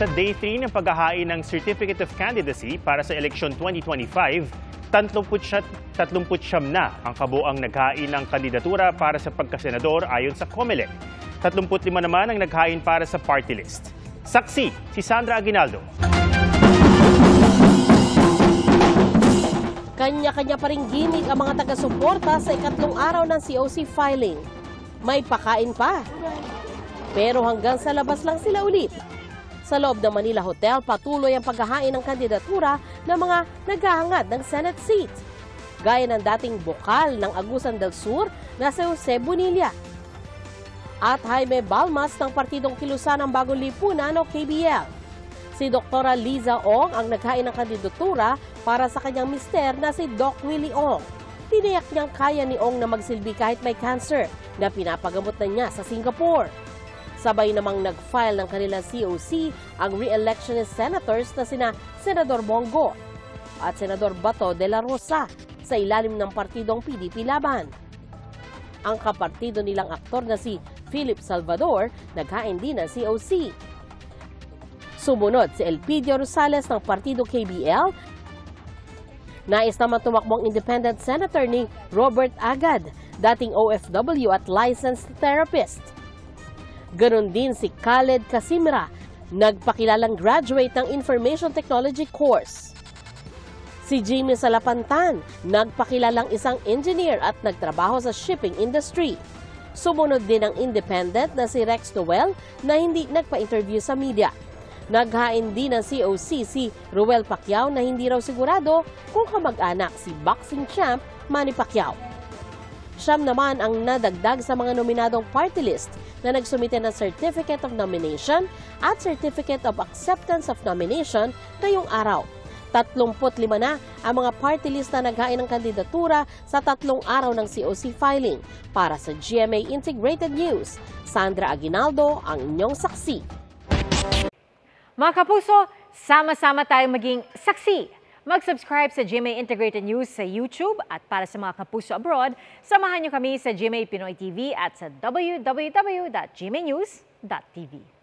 Sa Day 3 ng paghahain ng Certificate of Candidacy para sa Eleksyon 2025, 39 na ang kabuang naghain ng kandidatura para sa pagkasenador ayon sa COMELEC. 35 naman ang naghain para sa party list. Saksi, si Sandra Aguinaldo. Kanya-kanya pa ring gimmick ang mga taga-suporta sa ikatlong araw ng COC filing. May pakain pa. Pero hanggang sa labas lang sila ulit. Sa loob ng Manila Hotel, patuloy ang paghahain ng kandidatura ng mga naghahangad ng Senate seat. Gaya ng dating bokal ng Agusan del Sur na si Jose Bonilla. At Jaime Balmas ng Partidong Kilusan ng Bagong Lipunan o KBL. Si Dr. Liza Ong ang naghain ng kandidatura para sa kanyang mister na si Doc Willie Ong. Tiniyak niyang kaya ni Ong na magsilbi kahit may cancer na pinapagamot na niya sa Singapore. Sabay namang nag-file ng kanilang COC ang re-electionist senators na sina Senador Bongo at Senador Bato de la Rosa sa ilalim ng partidong PDP Laban. Ang kapartido nilang aktor na si Philip Salvador naghain din ng COC. Sumunod si Elpidio Rosales ng Partido KBL. Nais naman tumakbong independent senator ni Robert Agad, dating OFW at licensed therapist. Ganon din si Khaled Casimira, nagpakilalang graduate ng Information Technology course. Si Jimmy Salapantan, nagpakilalang isang engineer at nagtrabaho sa shipping industry. Sumunod din ang independent na si Rex Noel na hindi nagpa-interview sa media. Naghain din ng COC si Ruel Pacquiao na hindi raw sigurado kung kamag-anak si boxing champ Manny Pacquiao. Siyam naman ang nadagdag sa mga nominadong party list na nagsumite ng Certificate of Nomination at Certificate of Acceptance of Nomination ngayong araw. 35 na ang mga party list na naghain ng kandidatura sa 3 araw ng COC filing. Para sa GMA Integrated News, Sandra Aguinaldo ang inyong saksi. Mga kapuso, sama-sama tayong maging saksi. Mag-subscribe sa GMA Integrated News sa YouTube at para sa mga kapuso abroad, samahan niyo kami sa GMA Pinoy TV at sa www.gmanews.tv.